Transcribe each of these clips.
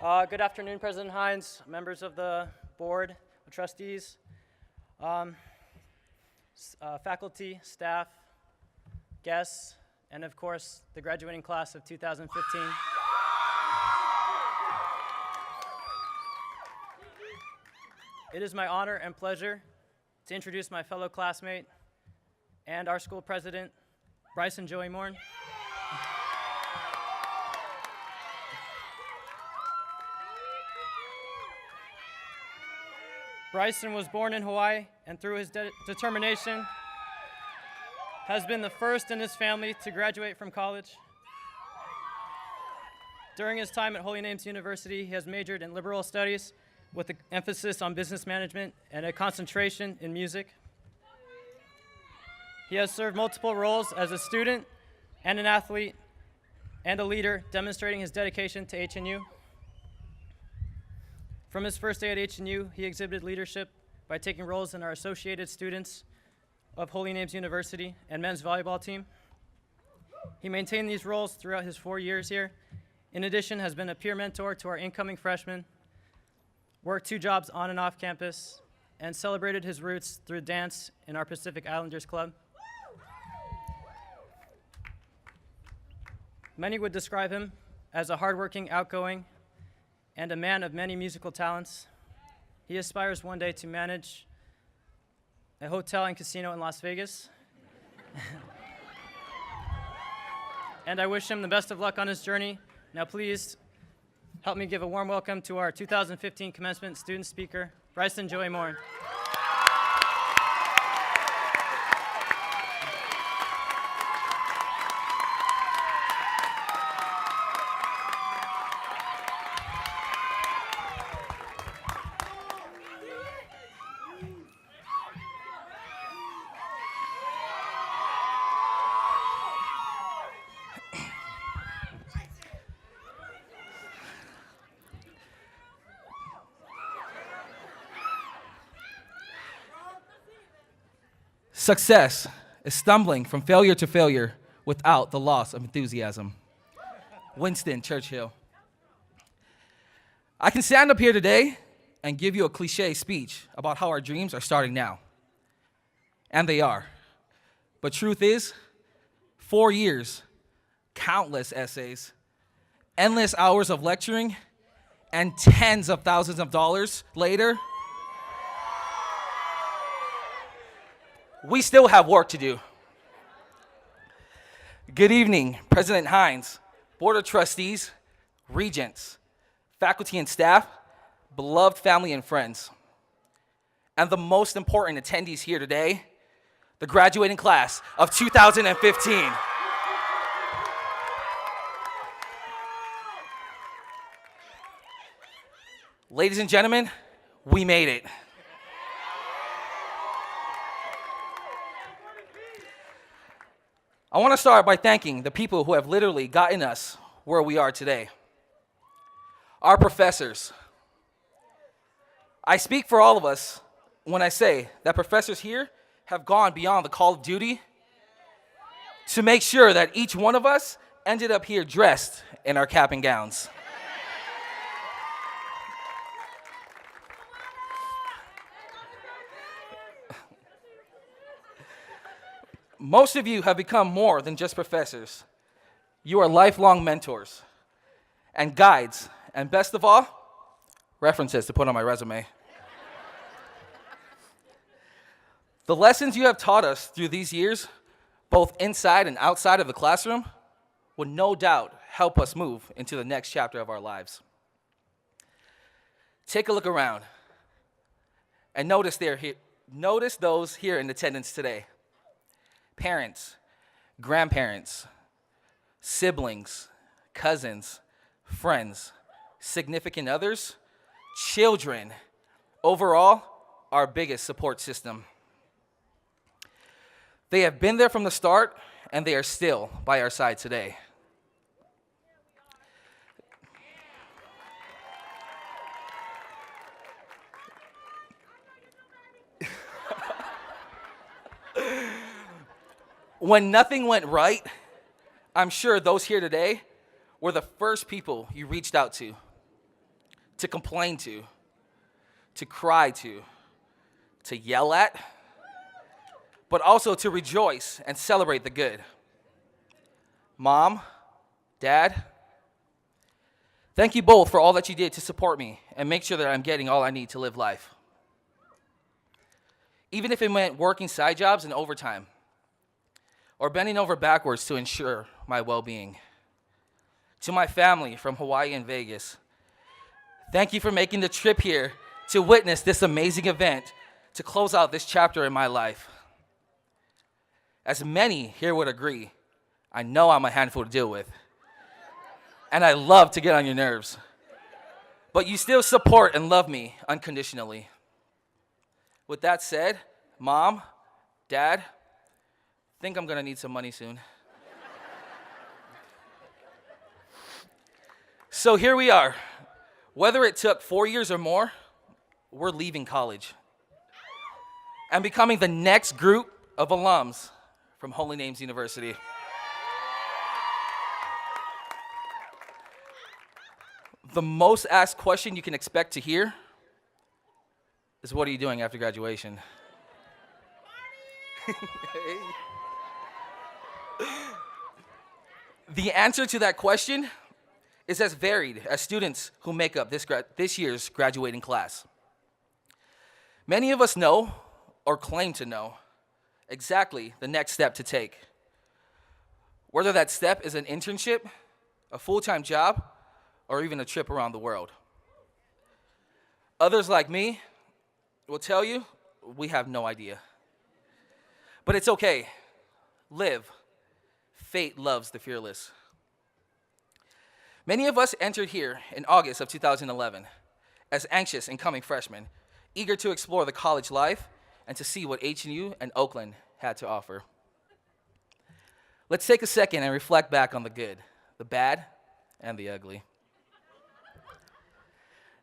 Good afternoon, President Hines, members of the board, trustees, faculty, staff, guests, and of course, the graduating class of 2015. It is my honor and pleasure to introduce my fellow classmate and our school president, Bryson Joey Morn. Bryson was born in Hawaii and through his determination has been the first in his family to graduate from college. During his time at Holy Names University, he has majored in liberal studies with an emphasis on business management and a concentration in music. He has served multiple roles as a student and an athlete and a leader, demonstrating his dedication to HNU. From his first day at HNU, he exhibited leadership by taking roles in our associated students of Holy Names University and men's volleyball team. He maintained these roles throughout his 4 years here. In addition, has been a peer mentor to our incoming freshmen, worked 2 jobs on and off campus, and celebrated his roots through dance in our Pacific Islanders Club. Many would describe him as a hardworking, outgoing, and a man of many musical talents. He aspires one day to manage a hotel and casino in Las Vegas. And I wish him the best of luck on his journey. Now please help me give a warm welcome to our 2015 commencement student speaker, Bryson Joey Morn. Success is stumbling from failure to failure without the loss of enthusiasm. Winston Churchill. I can stand up here today and give you a cliche speech about how our dreams are starting now. And they are. But truth is, 4 years, countless essays, endless hours of lecturing, and tens of thousands of dollars later, we still have work to do. Good evening, President Hines, Board of Trustees, Regents, faculty and staff, beloved family and friends, and the most important attendees here today, the graduating class of 2015. Ladies and gentlemen, we made it. I want to start by thanking the people who have literally gotten us where we are today. Our professors. I speak for all of us when I say that professors here have gone beyond the call of duty to make sure that each one of us ended up here dressed in our cap and gowns. Most of you have become more than just professors. You are lifelong mentors and guides, and best of all, references to put on my resume. The lessons you have taught us through these years, both inside and outside of the classroom, will no doubt help us move into the next chapter of our lives. Take a look around and notice those here in attendance today. Parents, grandparents, siblings, cousins, friends, significant others, children, overall, our biggest support system. They have been there from the start, and they are still by our side today. When nothing went right, I'm sure those here today were the first people you reached out to. to complain to cry to yell at, but also to rejoice and celebrate the good. Mom, Dad, thank you both for all that you did to support me and make sure that I'm getting all I need to live life. Even if it meant working side jobs and overtime, or bending over backwards to ensure my well-being. To my family from Hawaii and Vegas, thank you for making the trip here to witness this amazing event to close out this chapter in my life. As many here would agree, I know I'm a handful to deal with, and I love to get on your nerves, but you still support and love me unconditionally. With that said, Mom, Dad, I think I'm gonna need some money soon. So here we are. Whether it took 4 years or more, we're leaving college and becoming the next group of alums from Holy Names University. The most asked question you can expect to hear is, what are you doing after graduation? The answer to that question is as varied as students who make up this year's graduating class. Many of us know, or claim to know, exactly the next step to take. Whether that step is an internship, a full-time job, or even a trip around the world. Others like me will tell you, we have no idea. But it's okay. Live. Fate loves the fearless. Many of us entered here in August of 2011 as anxious incoming freshmen, eager to explore the college life and to see what HNU and Oakland had to offer. Let's take a second and reflect back on the good, the bad, and the ugly.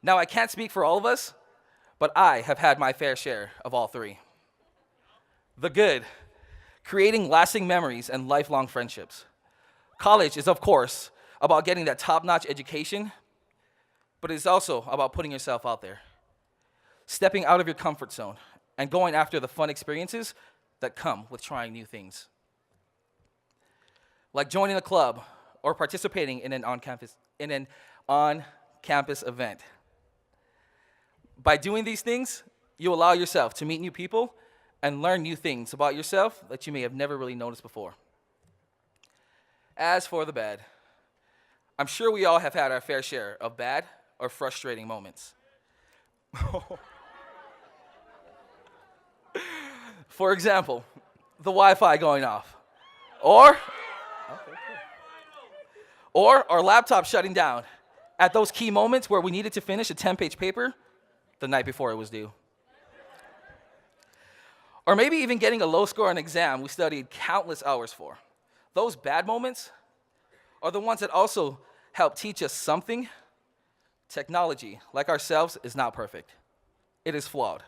Now, I can't speak for all of us, but I have had my fair share of all three. The good, creating lasting memories and lifelong friendships. College is, of course, about getting that top-notch education, but it's also about putting yourself out there, stepping out of your comfort zone, and going after the fun experiences that come with trying new things. Like joining a club or participating in an on-campus event. By doing these things, you allow yourself to meet new people and learn new things about yourself that you may have never really noticed before. As for the bad, I'm sure we all have had our fair share of bad or frustrating moments. For example, the Wi-Fi going off, or our laptop shutting down at those key moments where we needed to finish a 10-page paper the night before it was due. Or maybe even getting a low score on an exam we studied countless hours for. Those bad moments are the ones that also help teach us something. Technology, like ourselves, is not perfect. It is flawed.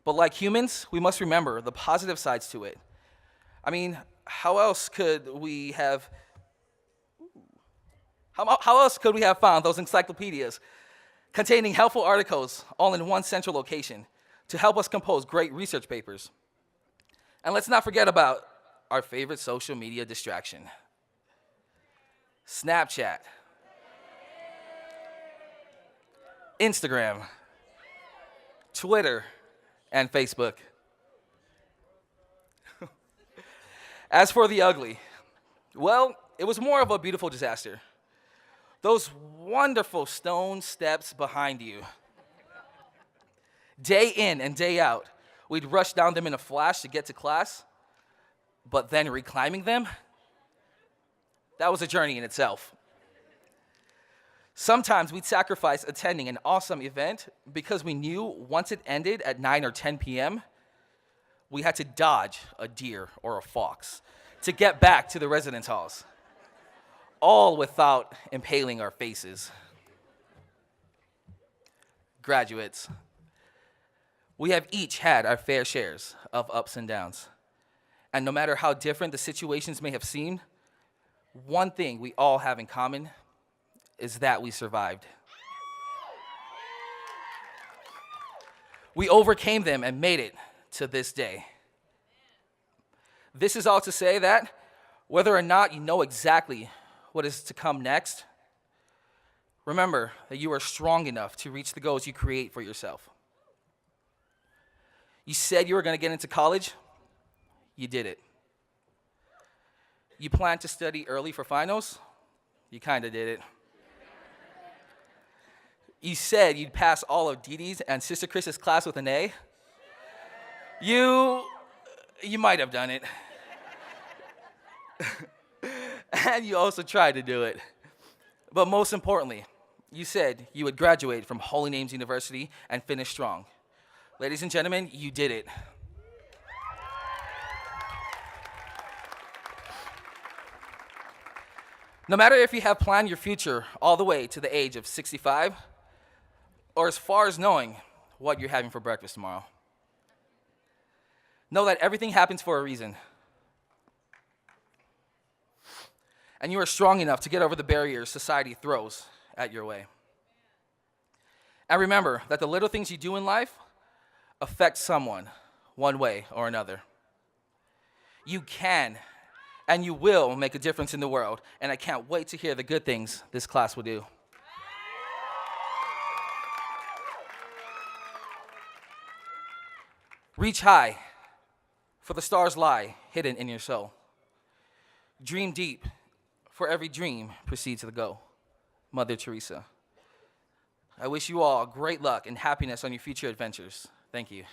But like humans, we must remember the positive sides to it. I mean, how else could we have found those encyclopedias containing helpful articles all in one central location to help us compose great research papers? And let's not forget about our favorite social media distraction, Snapchat, Instagram, Twitter, and Facebook. As for the ugly, well, it was more of a beautiful disaster. Those wonderful stone steps behind you. Day in and day out, we'd rush down them in a flash to get to class, but then reclimbing them, that was a journey in itself. Sometimes we'd sacrifice attending an awesome event because we knew once it ended at 9 or 10 p.m., we had to dodge a deer or a fox to get back to the residence halls, all without impaling our faces. Graduates, we have each had our fair shares of ups and downs. And no matter how different the situations may have seemed, one thing we all have in common is that we survived. We overcame them and made it to this day. This is all to say that whether or not you know exactly what is to come next, remember that you are strong enough to reach the goals you create for yourself. You said you were going to get into college. You did it. You planned to study early for finals. You kind of did it. You said you'd pass all of Dee Dee's and Sister Chris's class with an A. You might have done it. And you also tried to do it. But most importantly, you said you would graduate from Holy Names University and finish strong. Ladies and gentlemen, you did it. No matter if you have planned your future all the way to the age of 65, or as far as knowing what you're having for breakfast tomorrow, know that everything happens for a reason. And you are strong enough to get over the barriers society throws at your way. And remember that the little things you do in life affect someone one way or another. You can and you will make a difference in the world, and I can't wait to hear the good things this class will do. Reach high, for the stars lie hidden in your soul. Dream deep, for every dream precedes the go. Mother Teresa. I wish you all great luck and happiness on your future adventures. Thank you.